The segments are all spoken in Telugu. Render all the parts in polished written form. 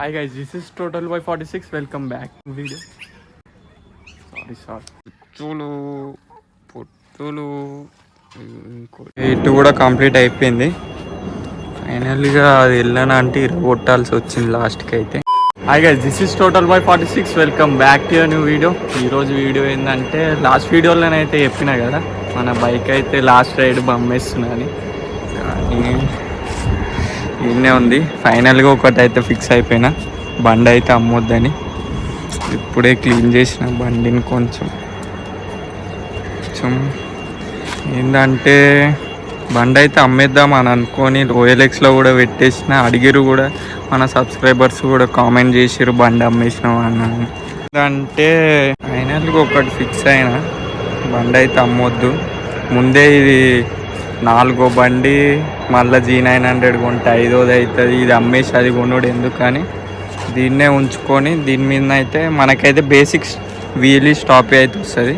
Hi guys, this is Total by 46. Welcome back to video. Sorry. పొత్తులు ఇటు కూడా కంప్లీట్ అయిపోయింది. ఫైనల్గా అది వెళ్ళాను అంటే కొట్టాల్సి వచ్చింది లాస్ట్కి అయితే. Hi guys, this is total by 46. Welcome back to new video. ఈరోజు వీడియో ఏంటంటే లాస్ట్ వీడియోలోనైతే చెప్పినా కదా మన బైక్ అయితే లాస్ట్ రైడ్ బమ్మేస్తున్నా అని. కానీ ఇన్నే ఉంది. ఫైనల్గా ఒకటి అయితే ఫిక్స్ అయిపోయినా, బండి అయితే అమ్మొద్దని. ఇప్పుడే క్లీన్ చేసిన బండిని కొంచెం ఏంటంటే బండి అయితే అమ్మేద్దాం అని అనుకొని OLXలో కూడా పెట్టేసిన. అడిగిరు కూడా మన సబ్స్క్రైబర్స్ కూడా కామెంట్ చేసిరు బండి అమ్మేసినాం అన్నాను. అంటే ఫైనల్గా ఒకటి ఫిక్స్ అయినా, బండి అయితే అమ్మొద్దు. ముందే ఇది 4వ బండి, మళ్ళీ G900 కొంటే 5వది అవుతుంది. ఇది అమ్మేసి అది కొనుడు ఎందుకని దీన్నే ఉంచుకొని దీని మీద అయితే మనకైతే బేసిక్స్ వీలీ స్టాప్ అయితే వస్తుంది.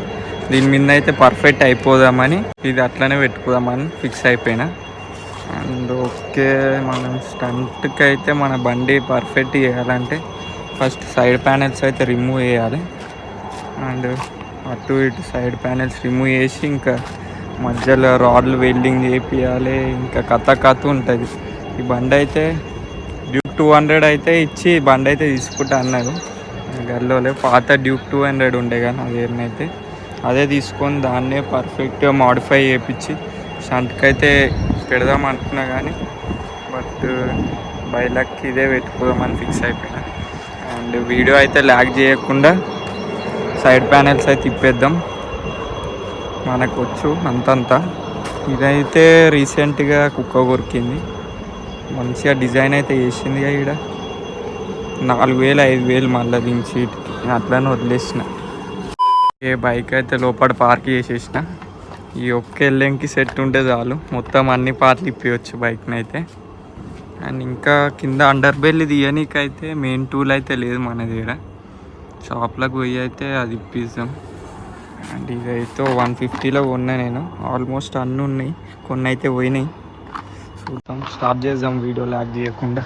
దీని మీద అయితే పర్ఫెక్ట్ అయిపోదామని ఇది అట్లనే పెట్టుకుందామని ఫిక్స్ అయిపోయినా. అండ్ ఓకే, మనం స్టంట్కి అయితే మన బండి పర్ఫెక్ట్ చేయాలంటే ఫస్ట్ సైడ్ ప్యానెల్స్ అయితే రిమూవ్ చేయాలి. అండ్ అటు ఇటు సైడ్ ప్యానెల్స్ రిమూవ్ చేసి ఇంకా మధ్యలో రాడ్లు వెల్డింగ్ చేపియాలి. ఇంకా కథ ఉంటుంది. ఈ బండి అయితే డ్యూక్ 200 అయితే ఇచ్చి బండి అయితే తీసుకుంటా అన్నారు గల్లోలే. పాత డ్యూక్ 200 ఉండే కానీ అదేనైతే అదే తీసుకొని దాన్నే పర్ఫెక్ట్గా మాడిఫై చేయించి షంట్కి అయితే పెడదాం అనుకున్నా కానీ బట్ బై లక్ ఇదే పెట్టుకోదామని ఫిక్స్ అయిపోయినా. అండ్ వీడియో అయితే ల్యాగ్ చేయకుండా సైడ్ ప్యానెల్స్ అయితే తిప్పేద్దాం, మనకు వచ్చు అంతంతా. ఇదైతే రీసెంట్గా కుక్క కొరికింది, మంచిగా డిజైన్ అయితే చేసింది. ఇక్కడ 4,000-5,000 మళ్ళీ దీని సీట్కి అట్లనే వదిలేసిన. ఏ బైక్ అయితే లోపల పార్క్ చేసేసిన. ఈ ఒక్క ఎల్లంకి సెట్ ఉంటే చాలు, మొత్తం అన్ని పార్ట్లు ఇప్పవచ్చు బైక్ని అయితే. అండ్ ఇంకా కింద అండర్ బెల్ తీయనీకైతే మెయిన్ టూల్ అయితే లేదు మన దగ్గర. షాప్లోకి పోయి అయితే అది ఇప్పిస్తాం. అండ్ ఇదైతే 150లో కొన్నా నేను. ఆల్మోస్ట్ అన్నీ ఉన్నాయి, కొన్ని అయితే పోయినాయి. చూద్దాం, స్టార్ట్ చేద్దాం వీడియో ల్యాగ్ చేయకుండా.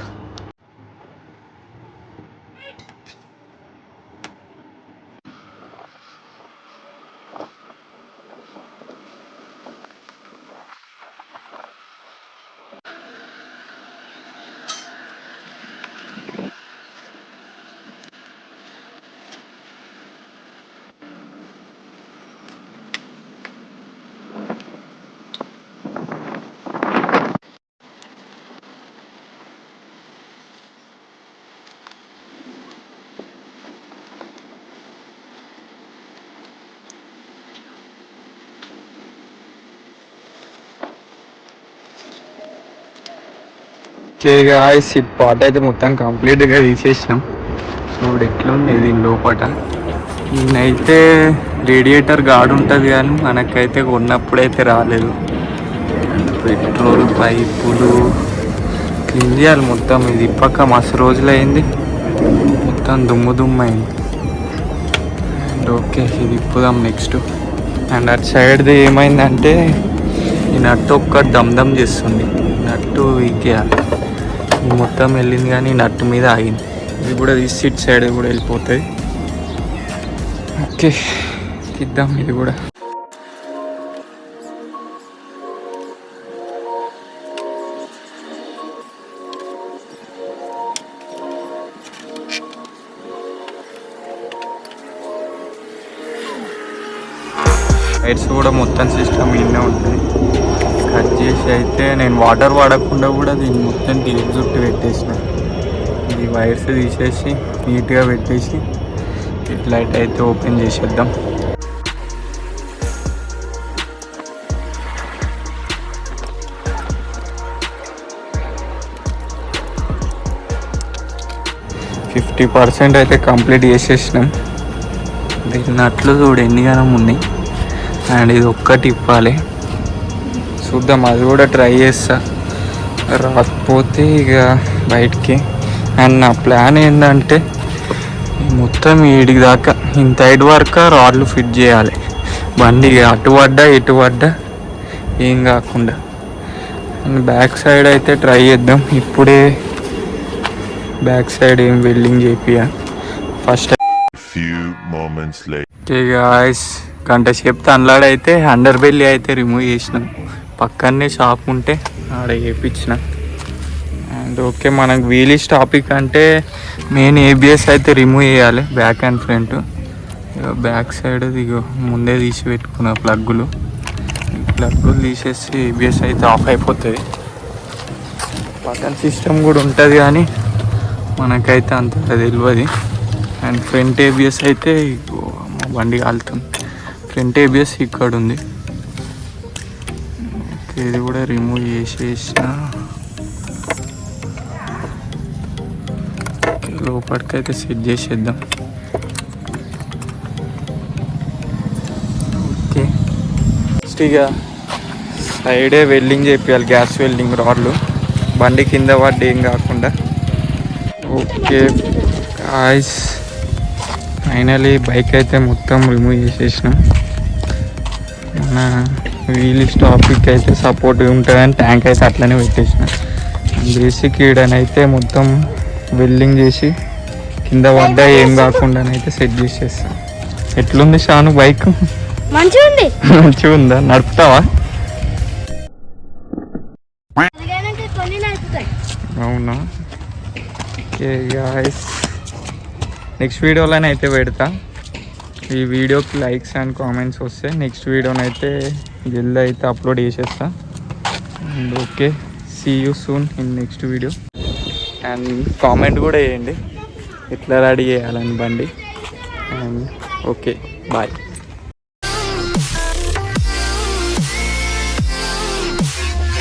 గాయ్స్, ఈ పాట అయితే మొత్తం కంప్లీట్గా తీసేసినాం. చూడు ఎట్లుంది దీని లోపల. ఈయనైతే రేడియేటర్ గార్డ్ ఉంటుంది కానీ మనకైతే కొన్నప్పుడైతే రాలేదు. పెట్రోల్ పైపులు క్లీన్ చేయాలి మొత్తం. ఇది ఇప్పక మస్తు రోజులైంది, మొత్తం దుమ్ము అయింది. అండ్ ఓకే, ఇది ఇప్పుదాం నెక్స్ట్. అండ్ అటు సైడ్ది ఏమైందంటే ఈ నట్టు ఒక్క దమ్ చేస్తుంది, నట్టు ఇగ్గేయాలి. మొత్తం వెళ్ళింది కానీ నట్టు మీద ఆగింది. ఇది కూడా తీసి ఇటు సైడ్ కూడా వెళ్ళిపోతుంది. ఓకే, ఇద్దాం ఇది కూడా. టైర్స్ కూడా మొత్తం సిస్టమ్ ఇన్నే ఉంటుంది. కట్ చేసి అయితే నేను వాటర్ వాడకుండా కూడా దీన్ని మొత్తం టేప్ చుట్టూ పెట్టేసిన. ఈ వైర్స్ తీసేసి నీట్గా పెట్టేసి లైట్ అయితే ఓపెన్ చేసేద్దాం. %50 అయితే కంప్లీట్ చేసేసినాం. దీని నట్లు చూడు ఎన్ని గనం ఉన్నాయి. అండ్ ఇది ఒక్కటి ఇప్పాలి, చూద్దాం. అది కూడా ట్రై చేస్తా, రాకపోతే ఇక బయటికి. అండ్ నా ప్లాన్ ఏంటంటే మొత్తం ఈడికి దాకా ఇంత హైట్ వరకు రాడ్లు ఫిట్ చేయాలి. బండి అటు పడ్డా ఇటు పడ్డా ఏం కాకుండా. అండ్ బ్యాక్ సైడ్ అయితే ట్రై చేద్దాం. ఇప్పుడే బ్యాక్ సైడ్ ఏం వెల్డింగ్ చేపియా first. Few moments later. Okay guys, గంట సేపు తనలాడైతే అండర్ బెల్లి అయితే రిమూవ్ చేసినాం. పక్కనే షాప్ ఉంటే ఆడ చేయించిన. అండ్ ఓకే, మనకు వీలీస్ టాపిక్ అంటే మెయిన్ ఏబిఎస్ అయితే రిమూవ్ చేయాలి, back and front. Back side ఇగో ముందే తీసి పెట్టుకున్న ప్లగ్గులు తీసేసి ఏబిఎస్ అయితే ఆఫ్ అయిపోతుంది. బటన్ సిస్టమ్ కూడా ఉంటుంది కానీ మనకైతే అంత తెలియదు. అండ్ ఫ్రంట్ ఏబిఎస్ అయితే మా బండి కాలుతుంది. ఫ్రంట్ ఏబిఎస్ ఇక్కడ ఉంది. ఓకే, ఇది కూడా రిమూవ్ చేసేసిన. లోపలికైతే సెట్ చేసేద్దాం. ఓకే, నెక్స్ట్ ఇక సైడే వెల్డింగ్ చేయాలి, గ్యాస్ వెల్డింగ్ రాడ్లు, బండి కింద పడ్డ ఏం కాకుండా. ఓకే గాయ్స్, ఫైనలీ బైక్ అయితే మొత్తం రిమూవ్ చేసేసినాం. మన వీలీస్ టాపిక్ అయితే సపోర్ట్ ఉంటుందని ట్యాంక్ అయితే అట్లనే పెట్టేసిన. బేసిక్ ఈడనైతే మొత్తం వెల్డింగ్ చేసి కింద పడ్డ ఏం కాకుండానైతే సెట్ చేసేస్తాం. ఎట్లుంది షాను బైక్? మంచిగా ఉందా? నడుపుతావా? అవునా? ఓకే గాయ్స్, నెక్స్ట్ వీడియోలోనైతే పెడతా. ఈ వీడియోకి లైక్స్ అండ్ కామెంట్స్ వస్తే నెక్స్ట్ వీడియోనైతే జల్దీ అయితే అప్లోడ్ చేసేస్తా. And okay, see you soon in next video. And comment కూడా చేయండి ఎట్లా రెడీ చేయాలని బండి. And okay, bye.